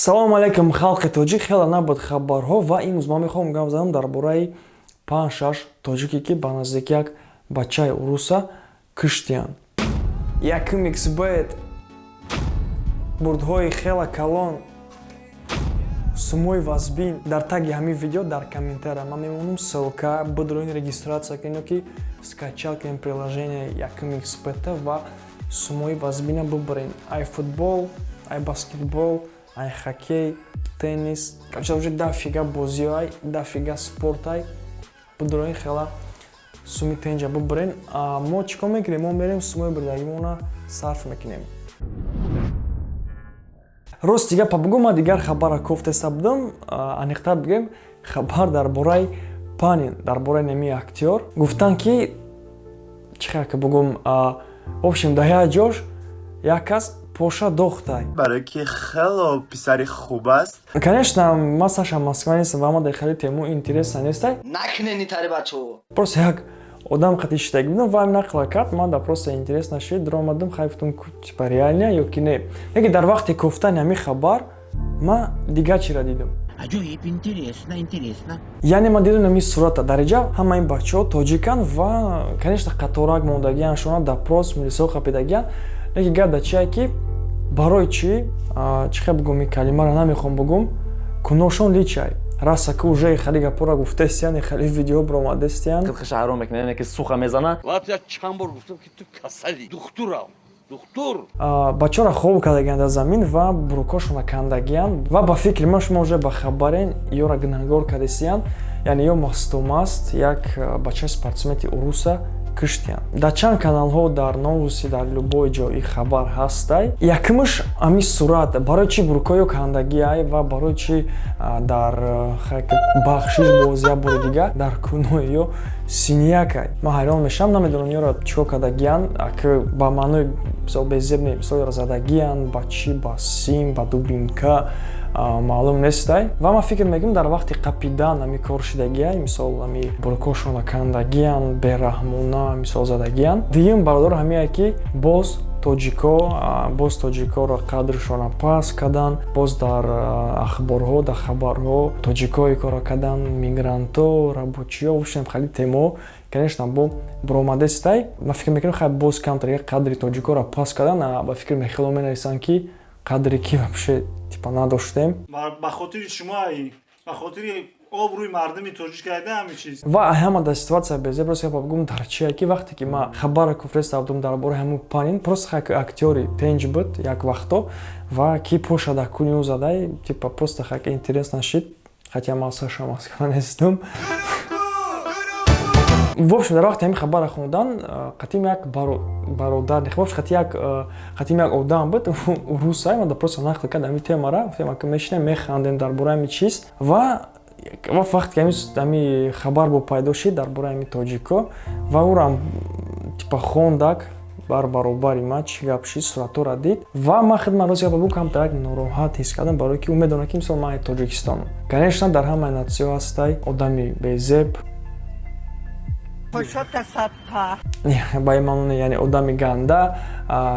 Салом алейкум халқи тоҷик, хеле набуд хабарҳо ва имрӯз ман мехоҳам гап занам дар бораи 5-6 тоҷике ки ба наздики як бачаи уруса киштиянд. Якум xbet, бурдҳои хела калон, сумои вазбин. Дар таги ҳамин видео дар комментария ман мемонам ссилка, бидроин регистратсия кунед ки скачал кунед приложение Якум xbet ва сумои вазбина бибарен. Ай футбол, ай баскетбол, ай хоккей, теннис, короче дафига бозиҳои, дафига спортай бидроин хела суми тенҷа бибарен. Мо чӣ кор мекунем? Мо мерем сумои бирдагимона сарф мекунем. Рост дига па бигӯ, ман дигар хабара кофтеса будам, аниқтар бигем хабар дар бораи Панин, дар бораи нами актёр. Гуфтан ки чӣ хеле ки бигӯм, в общем даҳияи ҷош як кас поша дохтай. برای که خیلی پسری خوب است. Конечно, ман Саша Москва нестам ва ман хеле тему интереса нестай. Накнени тари бачо. Просто як одам қатиштаги будам ва нақла кард, ман да просто интересно шид, дромадам хайфтум типа реальня ё ки не. Яки дар вақти кофтани ҳамин хабар ман дига чира дидам. Аҷоиб, интересно. Яъне ман дидам ҳамин сурата дариҷа ҳама ин бачаҳо тоҷиканд ва конечно қаторак мондагиян, шуна допрос милисо қапидагиян. Яки гап дар чие ки барои чӣ хел бигӯм ин калимаро намехоҳам бигӯм, куношон личай. Раса ки уже хеле гапора гуфтестиян, хеле видео биромадестиян. خیلی حرام میکنه که سوخه میزنه. وقتی چند بار گفتم که تو کسلی دکترم. دکتر бачаро хоб кардагиян дар замин ва бурукошона кандагиян ва ба фикри ман шумо уже ба хабарен ёра гунаҳгор кардесиян, яъне ё мастумаст як бачаи спортсмени уруса киштиян. Дар чанд каналҳо дар новуси дар любой ҷо ин хабар ҳастай. Якумаш ҳамин сурат барои чӣ бурукоё кандагиай ва барои чӣ дар бахшиш боз як бори дигар дар кунои ё синиякай. Ман ҳайрон мешавам, намедонам ёро чико кардагиян, ки ба маънои мисол безебне мисол ёро задагиян, ба чӣ, ба сим, ба дубинка маълум нестай. Ва ман фикр мекунам дар вақти қапидан ҳамин кор шидагияй, мисол ҳамин бурукошона кандагиян, бераҳмона мисол задагиян. Дигим бародор ҳамияе ки боз тоҷикоро қадршона паст кардан, боз дар ахборҳо, дар хабарҳо тоҷикои кора кардан, мигрантҳо, рабочиҳо, в общем хеле темо конечно бо биромадестай. Ман фикр мекунам хеле боз камтар як қадри тоҷикоро паст кардан, ба фикр мехело менависанд ки қадре ки вообще типа надоштем. ба хотири шумои ба хотири обрӯи мардуми тоҷик карда ҳамин чиз. Ва ҳама дар ситуация безеб просто бигӯм дар чие ки вақте ки ман хабара кофрестадум дар бораи ҳамин Панин, просто як актёри тенҷ буд як вақто ва ки поша дар куни ӯ задай, типа просто як интересно шид, хотя ман Саша Москва нестам. В общем дар вақти ҳамин хабара хондан қатим як бародар қатим як одам буд урусай, ман просто нақл кард ҳамин темара, тема ки мешинем механдем дар бораи ҳамин чиз ва вақте ки ҳамин хабар бо пайдо шид дар бораи ҳамин тоҷико ва ӯрам типа хондак бар баробари ман чӣ гап шид, суратҳоро дид ва ман хидмат рози гапа бигӯм камтар як нороҳат ҳис кардам, барое ки ӯ медонад ки мисол ман тоҷикистонам. Конечно дар ҳамаи натсиҳо ҳастай одами безеб, ба иманоне яъне одами ганда,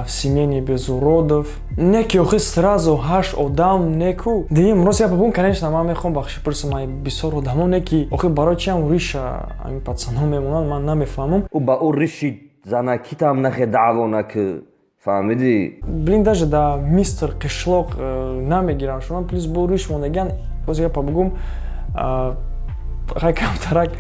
семени без уродов. Не ки охи сразу 8 одам неку. Дигим рост гапа бигӯм, конечно ман мехоҳам бахши пурсам ай бисёр одамо не ки охи барои чи ҳам риша ҳамин пацанҳо мемонанд, ман намефаҳмам. او با او ریشی زنکیت هم نخه دعوانا که فهمیدی؟ Блин, даже да мистер қишлоқ намегирам шунам, плюс бо риш монаган, рост гапа бигӯм хай камтарак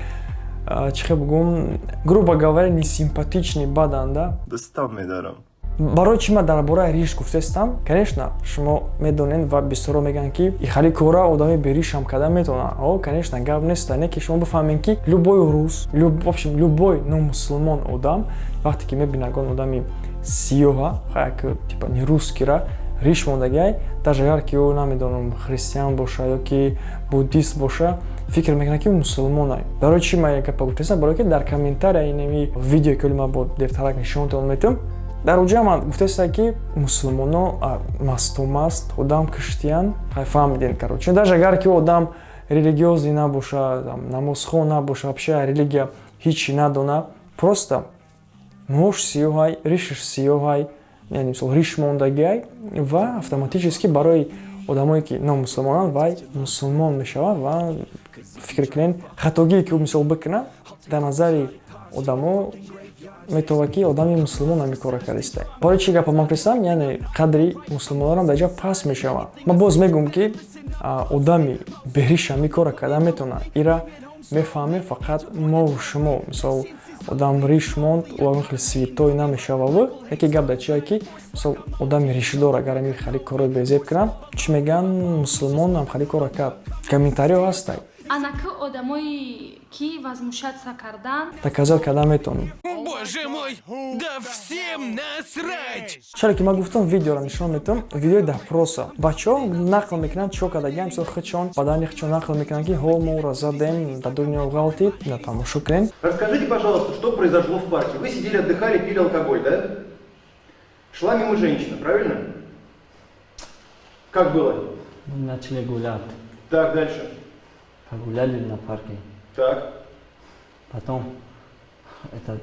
чӣ хел бигӯм, грубо говоря, несимпатични баданда. دوستم می‌دارم. барои чӣ ман дар бораи риш гуфтестам? Конечно шумо медонед ва бисёро мегӯянд ки хали кора одами беришам кардан метавонад. Конечно гап нест, не ки шумо бифаҳмед ки любой рус, в общем любой номусулмон одам вақте ки мебинад одами сиёҳа, як типа нерускира риш мондагиай, даже агар ки ӯ намедонам христиан боша ё ки буддист боша, фикр мекунад ки ӯ мусулмонай. Барои чӣ ман як гапа гуфтестам? Барои ки дар комментария инами видео ки ман бо дертарак нишонтон метавонам, дар уҷа ман гуфтеста ки мусулмоно мастумаст, одам киштиян, фаҳмидем короче. Даже агар ки одам религиозӣ набоша, намозхон набоша, вообще религия ҳичи надона, просто мош сиёҳай, ришаш сиёҳай, яъне мисол риш мондагиай ва автоматически барои одамое ки номусулмонанд вай мусулмон мешавад ва фикр кунед хатогие ки ӯ мисол бикунад дар назари одамо метавад ки одами мусулмон ҳамин кора кардааст. Бори чӣ гапа ман пурсам, яъне қадри мусулмононам дар ҷо паст мешавад. Ман боз мегӯям ки одами беҳриш ҳамин кора карда метавонад. Ира мефаҳмем фақат мову шумо мисол одам риш монд ӯ хеле свитой намешавад. Яке гап дар чия ки мисол одами ришдор агар ҳамин хали корои безеб кунад, чӣ мегӯян мусулмон ҳам хали кора кард. Комментариҳо ҳастанд. Анаки одамои ки возмущаться кардан Доказал кардан метавонем. Боже мой, да всем насрать! Чаро ки ман гуфтам видеоро нишон метавонам, видеои допроса. Бачаҳо нақл мекунанд чико кардагиам, мисол хичон, бадани хичон нақл мекунанд ки ҳо моро задем, дар дунё ғалтид, на тамошо кунем. Расскажите, пожалуйста, что произошло в парке? Вы сидели, отдыхали, пили алкоголь, да? Шла мимо женщина, правильно? Как было? Мы начали гулять. Так, дальше. Погуляли на парке. Так. Потом это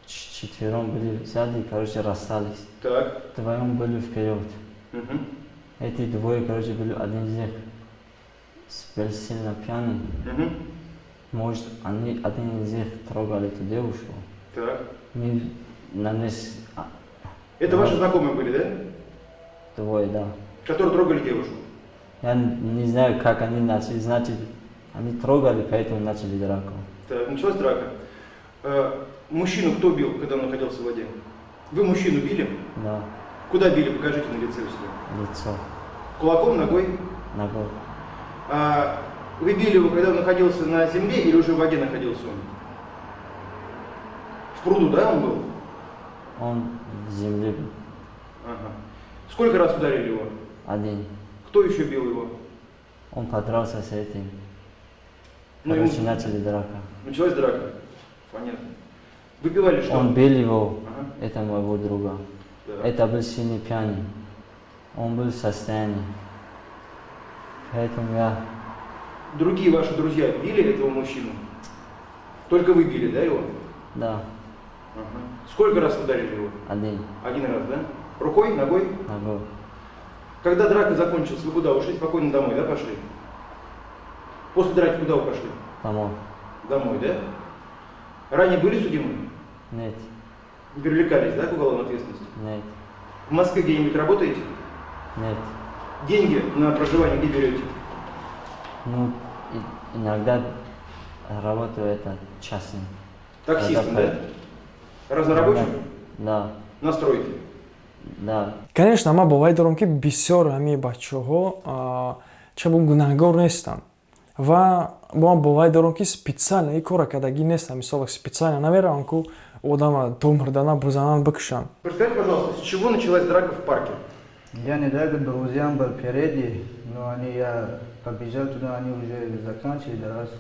четвером были сзади, короче, расстались. Так. Вдвоем были вперед. Угу. Эти двое, короче, были один из них был сильно пьяный. Угу. Может, один из них трогал эту девушку. Так. Мы нанесли... Это ваши знакомые были, да? Двое, да. Которые трогали девушку? Я не знаю, как они начали, значит, они трогали, поэтому начали драку. Так, началась драка. Мужчину кто бил, когда он находился в воде? Вы мужчину били? Да. Куда били? Покажите на лице у себя. Лицо. Кулаком, ногой? Ногой. Вы били его, когда он находился на земле или уже в воде находился он? В пруду, да, он был? Он в земле был. Ага. Сколько раз ударили его? Один. Кто еще бил его? Он подрался с этим. Ну, Короче, начали драка. Началась драка? Понятно. Выпивали что? Он бил его, Ага. это моего друга. Да. Это был сильный пьяный. Он был в состоянии. Поэтому я... Другие ваши друзья били этого мужчину? Только вы били, да, его? Да, Ага. Сколько раз ударили его? один. Один раз, да? Рукой, ногой? Ногой. Когда драка закончилась, вы куда? Ушли спокойно домой, да, пошли? После драки куда вы пошли? Домой. Домой, да? Ранее были судимы? Нет, Привлекались, да, к уголовной ответственности? нет, В Москве где-нибудь работаете? нет. Деньги на проживание где берете? Ну, иногда работаю это частным. Таксистом, да? Разнорабочим? Да, На стройке? да. Конечно, ман боварӣ дорам ки бисёр ҳамин бачаҳо чӣ бигӯям гунаҳгор нестанд ва ман боварӣ дорам ки специально ин кора кардагӣ нестанд. Мисол специально навераванд ку одама то мурданам бузананд бикушанд. Расскажите, пожалуйста, с чего началась драка в парке? Я недавно друзьям был впереди, но я побежал туда, они уже заканчивали драться.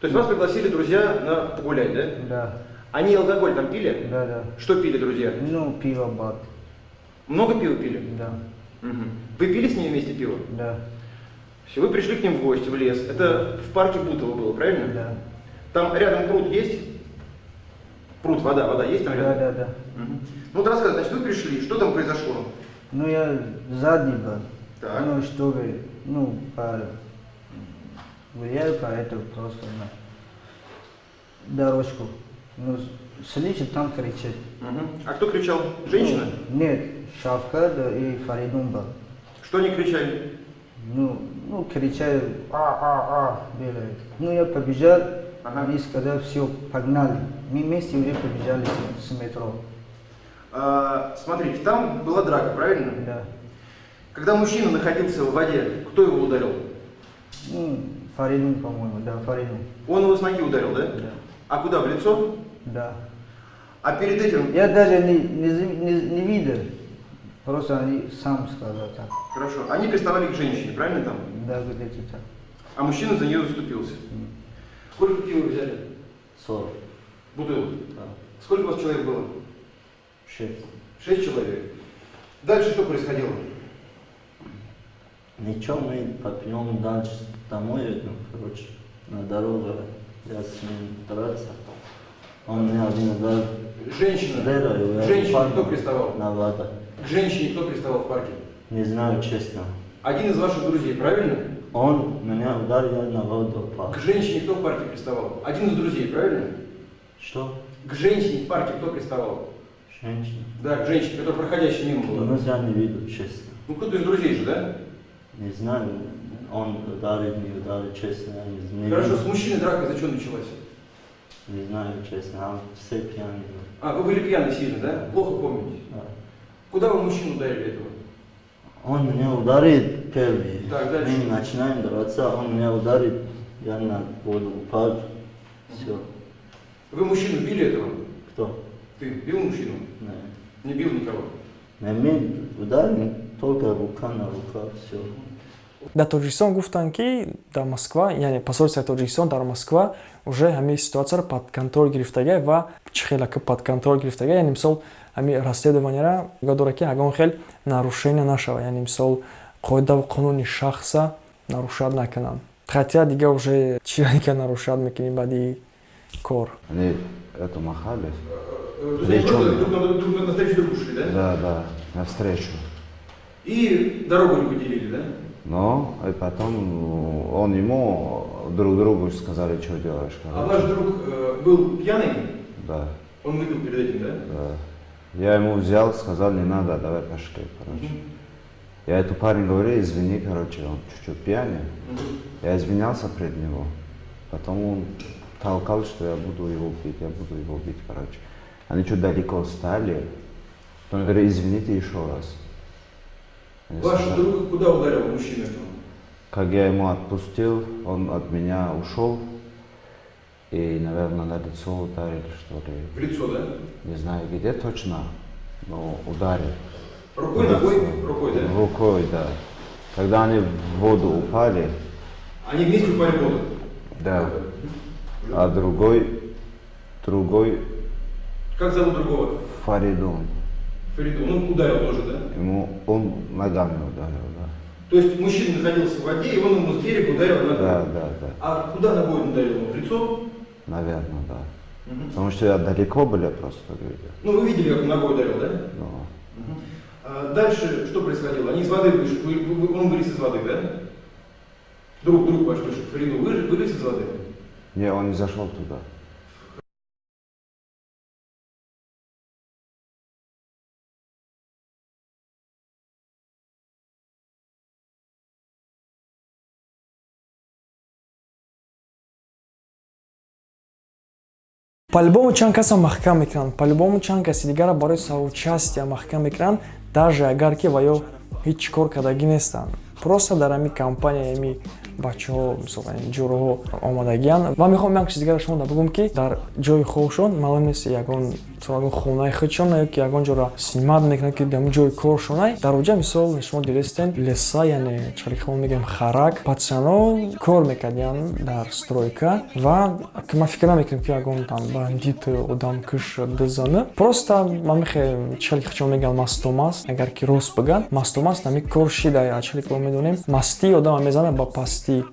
То есть вас пригласили друзья на погулять, да? Да, Они алкоголь там пили? да, да. Что пили друзья? Ну, пиво, бат. Много пива пили? Да, Мгм. Вы пили с ними вместе пиво? да, Все, вы пришли к ним в гости в лес. Это в парке Бутово было, правильно? да. Там рядом пруд есть? Пруд, вода есть там Да, рядом? да, да. Мгм. Ну вот рассказывай, значит, вы пришли, что там произошло? Ну, я задний был. Так. Ну, чтобы, ну, гуляю по этому просто на дорожку. Ну, слышит, там кричит. Мгм. А кто кричал? Женщина? Ну, нет, Шавкат и Фаридун был. Что они кричали? Ну, кричали, белые. Ну, я побежал, они сказали, все, погнали. Мы вместе уже побежали с метро. Смотрите, там была драка, правильно? Да. Когда мужчина находился в воде, кто его ударил? Ну, Фаридун, по-моему, да, Фаридун. Он его с ноги ударил, да? Да. А куда, в лицо? Да. А перед этим... Я даже не видел. Просто они сам сказали так. Хорошо. Они приставали к женщине, правильно там? Да, где-то так. А мужчина за нее заступился. Сколько пива взяли? 40. Бутылок? Да. Сколько у вас человек было? 6. 6 человек. Дальше что происходило? Ничего, мы попьем дальше домой, короче, на дорогу. Я с ним драться. Он мне один удар. Женщина? К Женщине кто приставал? На воду. К женщине кто приставал в парке? Не знаю, честно. Один из ваших друзей, правильно? Он меня ударил, я на воду упал. К женщине кто в парке приставал? Один из друзей, правильно? Что? К женщине в парке кто приставал? Женщина? Да, к женщине, которая проходящая мимо была. Ну, я не видел, честно. Ну, кто-то из друзей же, да? Не знаю, он ударил, не ударил, честно, я не знаю. Хорошо, с мужчиной драка за что началась? Не знаю, честно, а все пьяные. А, вы были пьяны сильно, да? Плохо помните? Да. Куда вы мужчину ударили этого? Он меня ударит первый. Так, дальше. Мы начинаем драться, он меня ударит, я на воду упал. Все. Вы мужчину били этого? Кто? Ты бил мужчину? Нет. Не бил никого? Мы ударили, только рука на рука, все. дар Тоҷикистон гуфтанд ки дар Москва, яъне посольствои Тоҷикистон дар Москва уже ҳамин ситуатсияро под контроль гирифтага ва чӣ хела ки под контроль гирифтага, яъне мисол ҳамин расследованияро нигоҳ дорад ки ягон хел нарушение нашава, яъне мисол қоида ва қонуни шахса нарушад накунанд. Хотя дига уже чия ки нарушад мекунӣ баъди кор. Они это махали. То есть они просто друг навстречу другу шли, да? Да, да, навстречу. И дорогу не поделили, да? Но и потом он ему друг другу сказали, что делаешь. А ваш друг был пьяный? Да. Он выпил перед этим, да? Да. Я ему взял, сказал, не надо, давай пошли, короче. Я эту парень говорю, извини, короче, он чуть-чуть пьяный. Я извинялся пред него. Потом он толкал, что я буду его бить, короче. Они чуть далеко стали. Он говорит, извините еще раз. Ваш друг куда ударил мужчину этого? Как я ему отпустил, он от меня ушел. И, наверное, на лицо ударил, что ли. В лицо, да? Не знаю, где точно, но ударил. Рукой, ногой? Рукой, да? Рукой, да. Когда они в воду упали. Они вместе упали в воду? Да. А другой... Как зовут другого? Фаридун. Фаридун. Он ударил тоже, да? Он ногами ударил, да. То есть мужчина находился в воде, и он ему с берега ударил ногой? Да. А куда ногой он ударил ему? В лицо? Наверное, да. Потому что я далеко был, я просто видел. Ну, вы видели, как он ногой ударил, да? А дальше что происходило? Они из воды вышли, он вылез из воды, да? Друг ваш вышел, Фаридун, вылез из воды? Не, он не зашел туда. По-любому чанд каса маҳкам мекунанд, по-любому чанд каси дигара барои соучастия маҳкам мекунанд, даже агар ки ва ё ҳеҷ кор кардагӣ нестанд. Просто дар ҳамин компания ҳами бачаҳо мисолан ҷуроҳо омадагиянд. Ва мехоҳам як чиз дигара шумо бигӯям ки дар ҷои хобшон маълум нест ягон хонаи худшон ё ки ягон ҷоро снимат мекунанд ки дар ҷои коршон дар оҷа мисол шумо дидестен леса, яъне чари ки мо мегӯем харак, пацано кор мекарданд дар стройка ва ма фикр намекунем ки ягон там бандит одамкуш дизана. Просто ман мехоҳам чари ки шумо мегӯям мастомаст, агар ки рост бигӯянд, мастомаст ҳамин кор шида, чари ки мо медонем масти одама мезана ба пастӣ.